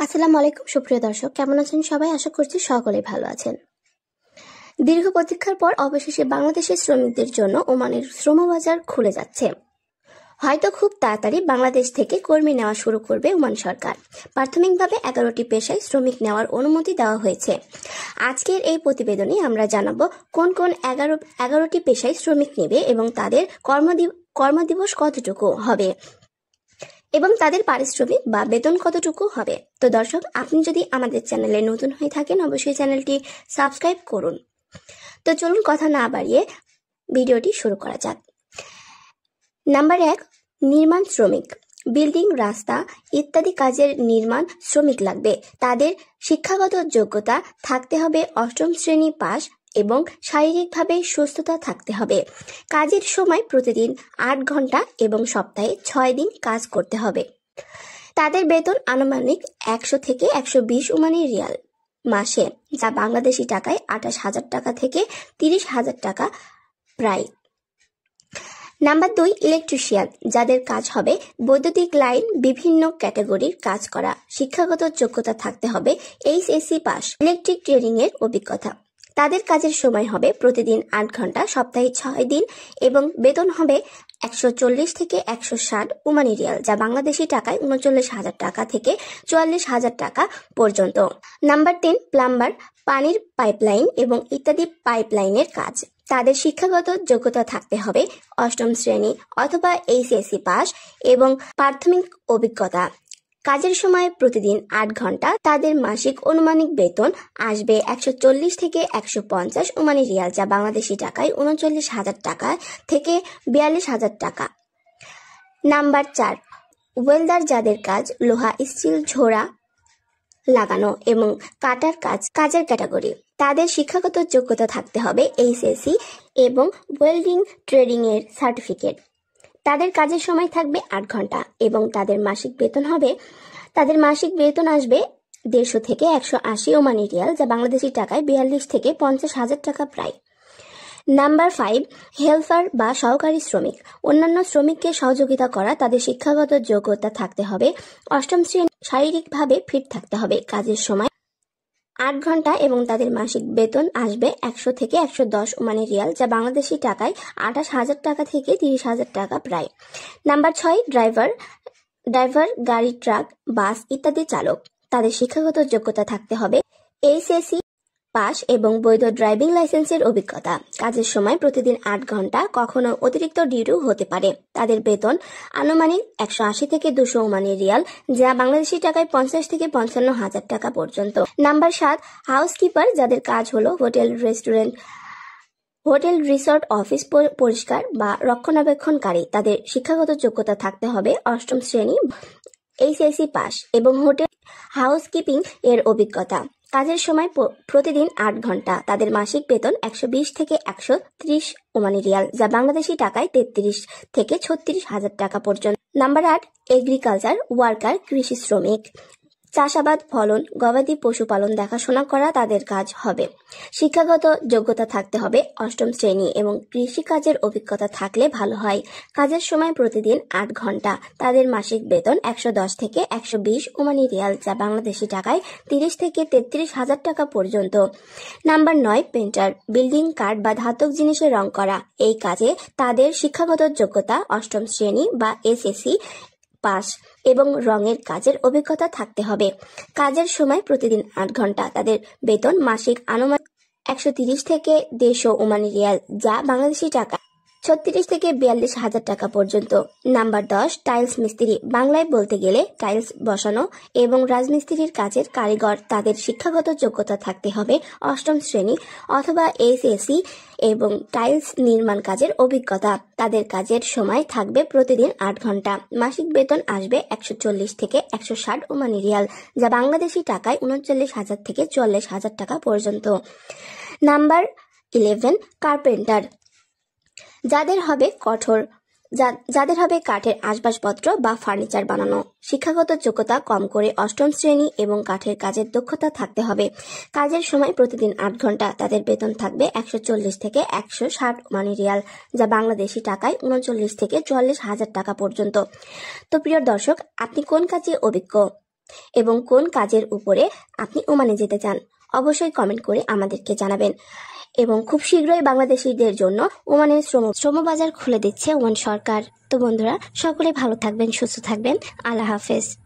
আসসালামু আলাইকুম সুপ্রিয় দর্শক, কেমন আছেন সবাই? আশা করছি সকলেই ভালো আছেন। দীর্ঘ প্রতীক্ষার পর অবশেষে বাংলাদেশের শ্রমিকদের জন্য ওমানের শ্রমবাজার খুলে যাচ্ছে। হয়তো খুব তাড়াতাড়ি বাংলাদেশ থেকে কর্মী নেওয়া শুরু করবে ওমান সরকার। প্রাথমিকভাবে 11টি পেশায় শ্রমিক নেওয়ার অনুমতি দেওয়া হয়েছে। আজকের এই প্রতিবেদনে আমরা জানাবো কোন কোন 11টি পেশায় শ্রমিক নেবে এবং তাদের কর্মদিবস কতটুকু হবে এবং তাদের পারিশ্রমিক বা বেতন কতটুকু হবে। তো দর্শক, আপনি যদি আমাদের চ্যানেলে নতুন হয়ে থাকেন অবশ্যই চ্যানেলটি সাবস্ক্রাইব করুন। তো চলুন কথা না বাড়িয়ে ভিডিওটি শুরু করা যাক। নাম্বার 1, নির্মাণ শ্রমিক। বিল্ডিং, রাস্তা ইত্যাদি কাজের নির্মাণ শ্রমিক লাগবে। তাদের শিক্ষাগত যোগ্যতা থাকতে হবে 8ম শ্রেণী পাস এবং শারীরিকভাবে সুস্থতা থাকতে হবে। কাজের সময় প্রতিদিন 8 ঘন্টা এবং সপ্তাহে 6 দিন কাজ করতে হবে। তাদের বেতন আনুমানিক 100 থেকে 120 ওমানি রিয়াল মাসে, যা বাংলাদেশি টাকায় 28,000 টাকা থেকে 30,000 টাকা প্রায়। নাম্বার 2, ইলেকট্রিশিয়ান, যাদের কাজ হবে বৈদ্যুতিক লাইন বিভিন্ন ক্যাটাগরির কাজ করা। শিক্ষাগত যোগ্যতা থাকতে হবে HSC পাস, ইলেকট্রিক ট্রেডিং এর অভিজ্ঞতা। তাদের কাজের সময় হবে প্রতিদিন 8 ঘন্টা, সপ্তাহে 6 দিন এবং বেতন হবে 140 থেকে 160 ওমানি রিয়াল, যা বাংলাদেশি টাকায় 39,000 টাকা থেকে 44,000 টাকা পর্যন্ত। নাম্বার 10, প্লাম্বার, পানির পাইপলাইন এবং ইত্যাদি পাইপলাইনের কাজ। তাদের শিক্ষাগত যোগ্যতা থাকতে হবে 8ম শ্রেণী অথবা HSC পাস এবং প্রাথমিক অভিজ্ঞতা। কাজের সময় প্রতিদিন 8 ঘন্টা। তাদের মাসিক অনুমানিক বেতন আসবে 140 থেকে 150 ওমানি রিয়াল, যা বাংলাদেশি টাকায় 39,000 টাকা থেকে 42,000 টাকা। নাম্বার 4, ওয়েল্ডার, যাদের কাজ লোহা, স্টিল, ঝোড়া লাগানো এবং কাটার কাজের ক্যাটাগরি। তাদের শিক্ষাগত যোগ্যতা থাকতে হবে HSC এবং ওয়েল্ডিং ট্রেডিং এর সার্টিফিকেট। তাদের কাজের সময় থাকবে 8 ঘন্টা এবং তাদের মাসিক বেতন আসবে 150 থেকে 180 ওমানি রিয়াল, যা বাংলাদেশি টাকায় 42 থেকে 50,000 টাকা প্রায়। নাম্বার 5, হেল্পার বা সহকারী শ্রমিক। অন্যান্য শ্রমিককে সহযোগিতা করা। তাদের শিক্ষাগত যোগ্যতা থাকতে হবে 8ম শ্রেণী, শারীরিকভাবে ফিট থাকতে হবে। কাজের সময় 8 ঘন্টা এবং তাদের মাসিক বেতন আসবে 100 থেকে 110 ওমানি রিয়াল, যা বাংলাদেশি টাকায় 28,000 টাকা থেকে 30,000 টাকা প্রায়। নাম্বার 6, ড্রাইভার, গাড়ি, ট্রাক, বাস ইত্যাদি চালক। তাদের শিক্ষাগত যোগ্যতা থাকতে হবে HSC পাস এবং বৈধ ড্রাইভিং লাইসেন্সের অভিজ্ঞতা। কাজের সময় প্রতিদিন 8 ঘন্টা, কখনো অতিরিক্ত ডিউটিও হতে পারে। তাদের বেতন আনুমানিক 180 থেকে 200 ওমানি রিয়াল, যা বাংলাদেশি টাকায় 50 থেকে 55,000 টাকা পর্যন্ত। নাম্বার 7, হাউসকিপার, যাদের কাজ হলো hotel, restaurant, hotel, resort, office পরিষ্কার বা রক্ষণাবেক্ষণকারী। তাদের শিক্ষাগত যোগ্যতা থাকতে হবে 8ম শ্রেণী HSC পাস এবং হোটেল হাউসকিপিং এর অভিজ্ঞতা। কাজের সময় প্রতিদিন 8 ঘন্টা। তাদের মাসিক বেতন 120 থেকে 130 ওমানি রিয়াল, যা বাংলাদেশি টাকায় 33 থেকে 36,000 টাকা পর্যন্ত। নাম্বার 8, এগ্রিকালচার ওয়ার্কার, কৃষি শ্রমিক। চাষাবাদ, ফলন, গবাদি পশুপালন দেখাশোনা করা তাদের কাজ হবে। শিক্ষাগত যোগ্যতা থাকতে হবে 8ম শ্রেণী এবং কৃষিকাজের অভিজ্ঞতা থাকলে ভালো হয়। কাজের সময় প্রতিদিন 8 ঘন্টা। তাদের মাসিক বেতন 110 থেকে 120 ওমানি রিয়াল, যা বাংলাদেশি টাকায় 30 থেকে 33,000 টাকা পর্যন্ত। নাম্বার 9, পেন্টার, বিল্ডিং, কাঠ বা ধাতব জিনিসে রং করা। এই কাজে তাদের শিক্ষাগত যোগ্যতা 8ম শ্রেণী বা SSC পাস এবং রঙের কাজের অভিজ্ঞতা থাকতে হবে। কাজের সময় প্রতিদিন 8 ঘন্টা। তাদের বেতন মাসিক আনুমানিক 130 থেকে 150 ওমানি রিয়াল, যা বাংলাদেশি টাকা 36 থেকে 42,000 টাকা পর্যন্ত। নাম্বার 10, টাইলস মিস্ত্রি, বাংলায় বলতে গেলে টাইলস বসানো এবং রাজমিস্ত্রির কাজের কারিগর। তাদের শিক্ষাগত যোগ্যতা থাকতে হবে 8ম শ্রেণী অথবা HSC এবং টাইলস নির্মাণ কাজের অভিজ্ঞতা। তাদের কাজের সময় থাকবে প্রতিদিন 8 ঘন্টা। মাসিক বেতন আসবে 140 থেকে 160 ওমানি রিয়াল, যা বাংলাদেশি টাকায় 39,000 থেকে 44,000 টাকা পর্যন্ত। নাম্বার 11, কার্পেন্টার, যাদের হবে কাঠের আসবাবপত্র বা ফার্নিচার বানানো। শিক্ষাগত যোগ্যতা কম করে 8ম শ্রেণী এবং কাঠের কাজের দক্ষতা থাকতে হবে। কাজের সময় প্রতিদিন 8 ঘন্টা। তাদের বেতন থাকবে 140 থেকে 160 ওমানি রিয়াল, যা বাংলাদেশি টাকায় 39 থেকে 44,000 টাকা পর্যন্ত। তো প্রিয় দর্শক, আপনি কোন কাজে অভিজ্ঞ এবং কোন কাজের উপরে আপনি ওমানে যেতে চান অবশ্যই কমেন্ট করে আমাদেরকে জানাবেন। এবং খুব শীঘ্রই বাংলাদেশিদের জন্য ওমানের শ্রমবাজার খুলে দিচ্ছে ওমান সরকার। তো বন্ধুরা, সকলে ভালো থাকবেন, সুস্থ থাকবেন। আল্লাহ হাফেজ।